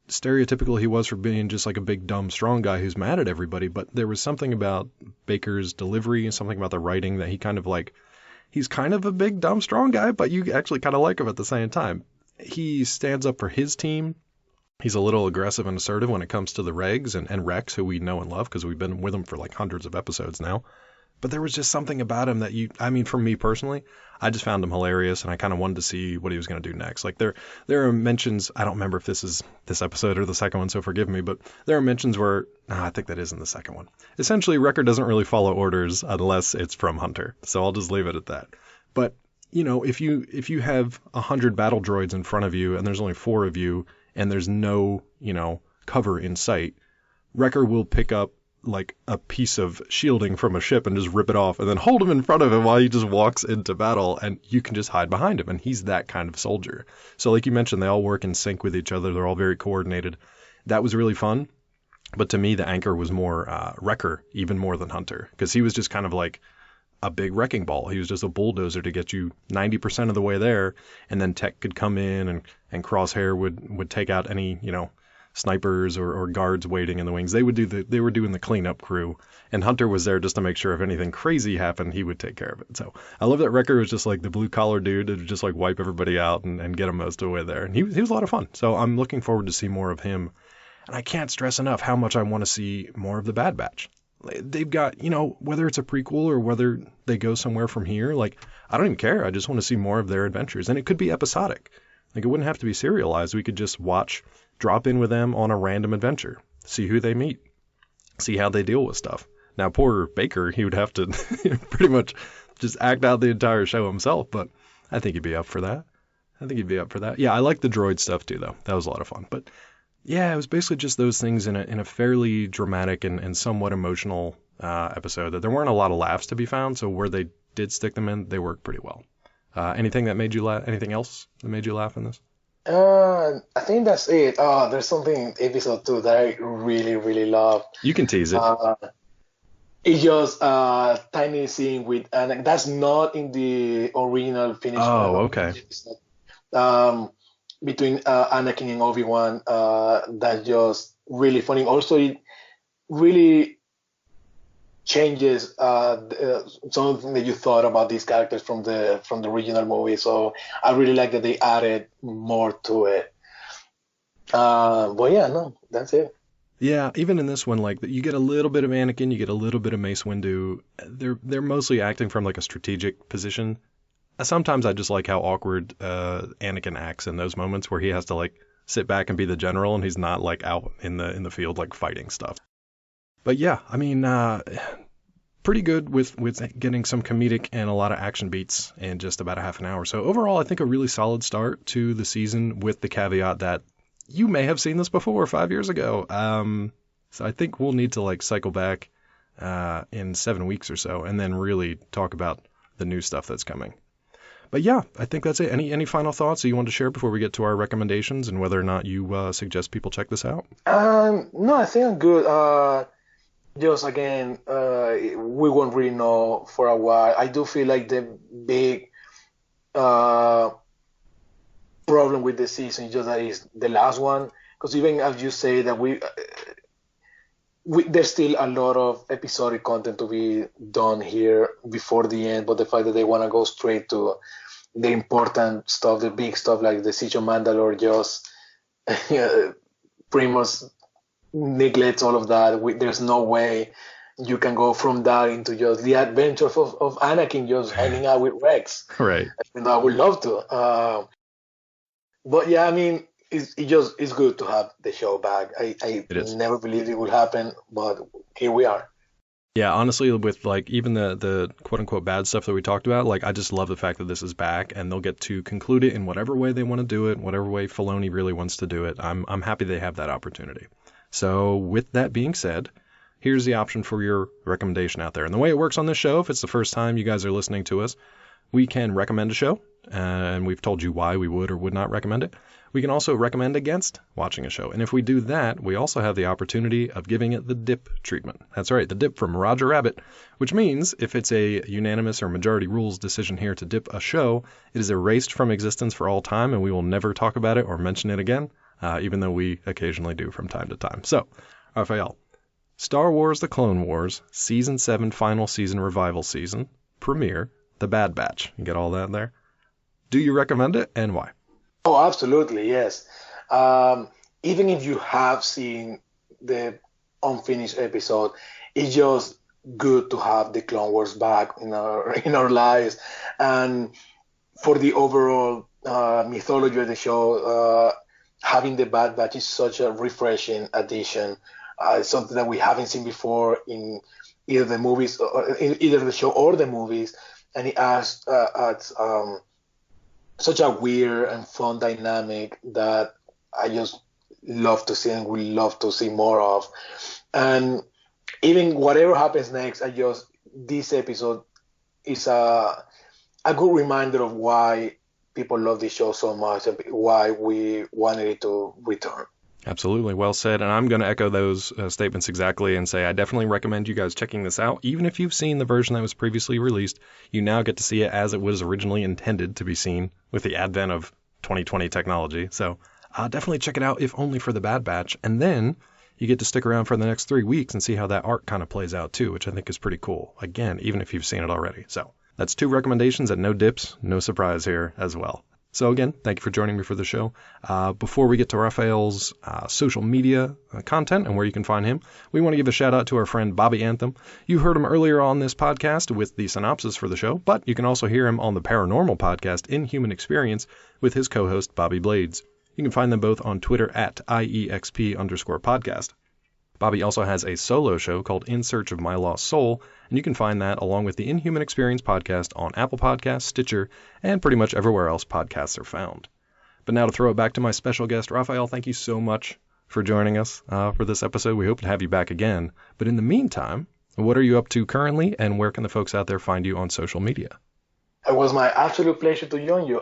stereotypical he was for being just like a big dumb strong guy who's mad at everybody. But there was something about Baker's delivery and something about the writing that he kind of like, he's kind of a big dumb strong guy, but you actually kind of like him at the same time. He stands up for his team. He's a little aggressive and assertive when it comes to the Regs and Rex, who we know and love because we've been with him for like hundreds of episodes now. But there was just something about him that for me personally, I just found him hilarious and I kind of wanted to see what he was going to do next. Like there are mentions, I don't remember if this is this episode or the second one, so forgive me, but there are mentions where, I think that is in the second one. Essentially, Wrecker doesn't really follow orders unless it's from Hunter. So I'll just leave it at that. But if you have 100 battle droids in front of you and there's only 4 of you and there's no, cover in sight, Wrecker will pick up like a piece of shielding from a ship and just rip it off and then hold him in front of him while he just walks into battle and you can just hide behind him. And he's that kind of soldier. So like you mentioned, they all work in sync with each other. They're all very coordinated. That was really fun. But to me, the anchor was more Wrecker, even more than Hunter, because he was just kind of like a big wrecking ball. He was just a bulldozer to get you 90% of the way there, and then Tech could come in and Crosshair would take out any, snipers or guards waiting in the wings. They were doing the cleanup crew, and Hunter was there just to make sure if anything crazy happened, he would take care of it. So I love that Wrecker was just like the blue collar dude that would just like wipe everybody out and get them most of the way there. And he was a lot of fun. So I'm looking forward to see more of him. And I can't stress enough how much I want to see more of the Bad Batch. They've got, whether it's a prequel or whether they go somewhere from here, like, I don't even care. I just want to see more of their adventures. And it could be episodic. Like, it wouldn't have to be serialized. We could just drop in with them on a random adventure, see who they meet, see how they deal with stuff. Now, poor Baker, he would have to pretty much just act out the entire show himself, but I think he'd be up for that. Yeah, I like the droid stuff too, though. That was a lot of fun. But yeah, it was basically just those things in a fairly dramatic and somewhat emotional episode. That there weren't a lot of laughs to be found, so where they did stick them in, they worked pretty well. Anything that made you laugh? Anything else that made you laugh in this? I think that's it. There's something in episode 2 that I really, really love. You can tease it. It's just a tiny scene with, and that's not in the original finish. Oh, okay. Between Anakin and Obi-Wan, that's just really funny. Also, it really changes something that you thought about these characters from the original movie. So I really like that they added more to it. But yeah, no, that's it. Yeah, even in this one, like you get a little bit of Anakin, you get a little bit of Mace Windu. They're mostly acting from like a strategic position. Sometimes I just like how awkward Anakin acts in those moments where he has to like sit back and be the general and he's not like out in the field like fighting stuff. But yeah, I mean, pretty good with getting some comedic and a lot of action beats in just about a half an hour. So overall, I think a really solid start to the season, with the caveat that you may have seen this before 5 years ago. So I think we'll need to like cycle back in 7 weeks or so and then really talk about the new stuff that's coming. But yeah, I think that's it. Any final thoughts that you want to share before we get to our recommendations and whether or not you suggest people check this out? No, I think I'm good. Just again, we won't really know for a while. I do feel like the big problem with the season is just that it's the last one. Because even as you say that there's still a lot of episodic content to be done here before the end, but the fact that they want to go straight to the important stuff, the big stuff like the Siege of Mandalore, just pretty much neglects all of that. There's no way you can go from that into just the adventure of Anakin just hanging out with Rex. Right. And I would love to. But yeah, I mean, it's good to have the show back. I never believed it would happen, but here we are. Yeah, honestly, with like even the quote unquote bad stuff that we talked about, like I just love the fact that this is back and they'll get to conclude it in whatever way they want to do it, whatever way Filoni really wants to do it. I'm happy they have that opportunity. So with that being said, here's the option for your recommendation out there. And the way it works on this show, if it's the first time you guys are listening to us, we can recommend a show, and we've told you why we would or would not recommend it. We can also recommend against watching a show. And if we do that, we also have the opportunity of giving it the dip treatment. That's right, the dip from Roger Rabbit, which means if it's a unanimous or majority rules decision here to dip a show, it is erased from existence for all time, and we will never talk about it or mention it again, even though we occasionally do from time to time. So, Raphael, Star Wars The Clone Wars, Season 7 Final Season Revival Season, Premiere, The Bad Batch. You get all that there? Do you recommend it, and why? Oh, absolutely, yes. Even if you have seen the unfinished episode, it's just good to have the Clone Wars back in our lives. And for the overall mythology of the show, having the Bad Batch is such a refreshing addition. Something that we haven't seen before in either the movies, or either the show or the movies, and it adds such a weird and fun dynamic that I just love to see and would love to see more of. And even whatever happens next, this episode is a good reminder of why people love this show so much and why we wanted it to return. Absolutely. Well said. And I'm going to echo those statements exactly and say I definitely recommend you guys checking this out. Even if you've seen the version that was previously released, you now get to see it as it was originally intended to be seen with the advent of 2020 technology. So definitely check it out, if only for the Bad Batch. And then you get to stick around for the next 3 weeks and see how that arc kind of plays out too, which I think is pretty cool. Again, even if you've seen it already. So that's 2 recommendations and no dips, no surprise here as well. So again, thank you for joining me for the show. Before we get to Raphael's social media content and where you can find him, we want to give a shout out to our friend Bobby Anthem. You heard him earlier on this podcast with the synopsis for the show, but you can also hear him on the paranormal podcast Inhuman Experience with his co-host Bobby Blades. You can find them both on Twitter at IEXP_podcast. Bobby also has a solo show called In Search of My Lost Soul, and you can find that along with the Inhuman Experience podcast on Apple Podcasts, Stitcher, and pretty much everywhere else podcasts are found. But now to throw it back to my special guest, Raphael, thank you so much for joining us for this episode. We hope to have you back again. But in the meantime, what are you up to currently, and where can the folks out there find you on social media? It was my absolute pleasure to join you.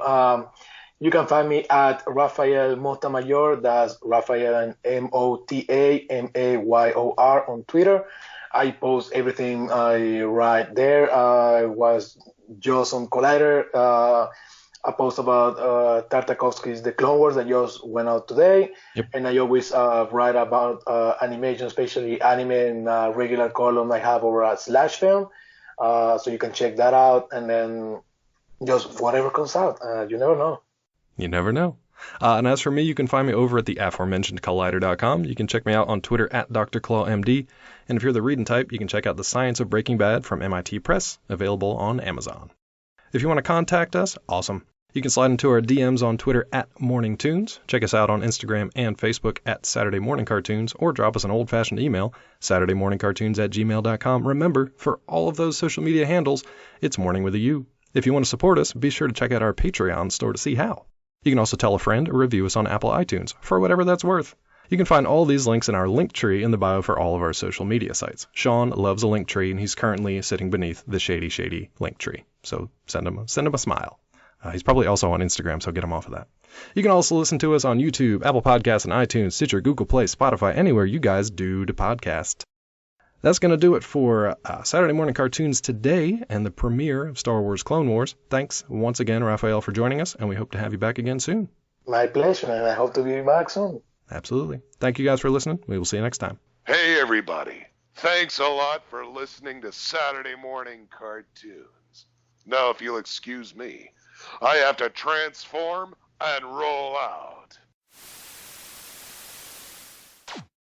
You can find me at Rafael Montamayor, that's Rafael Montamayor on Twitter. I post everything I write there. I was just on Collider. I post about Tartakovsky's The Clone Wars that just went out today. Yep. And I always write about animation, especially anime and regular column I have over at Slash Film. So you can check that out. And then just whatever comes out. You never know. You never know. And as for me, you can find me over at the aforementioned Collider.com. You can check me out on Twitter at DrClawMD. And if you're the reading type, you can check out The Science of Breaking Bad from MIT Press, available on Amazon. If you want to contact us, awesome. You can slide into our DMs on Twitter at Morning Tunes. Check us out on Instagram and Facebook at Saturday Morning Cartoons, or drop us an old-fashioned email, SaturdayMorningCartoons@gmail.com. Remember, for all of those social media handles, it's morning with a U. If you want to support us, be sure to check out our Patreon store to see how. You can also tell a friend or review us on Apple iTunes, for whatever that's worth. You can find all these links in our link tree in the bio for all of our social media sites. Sean loves a link tree, and he's currently sitting beneath the shady link tree. So send him a smile. He's probably also on Instagram, so get him off of that. You can also listen to us on YouTube, Apple Podcasts, and iTunes, Stitcher, Google Play, Spotify, anywhere you guys do to podcast. That's going to do it for Saturday Morning Cartoons today and the premiere of Star Wars Clone Wars. Thanks once again, Raphael, for joining us, and we hope to have you back again soon. My pleasure, and I hope to be back soon. Absolutely. Thank you guys for listening. We will see you next time. Hey, everybody. Thanks a lot for listening to Saturday Morning Cartoons. Now, if you'll excuse me, I have to transform and roll out.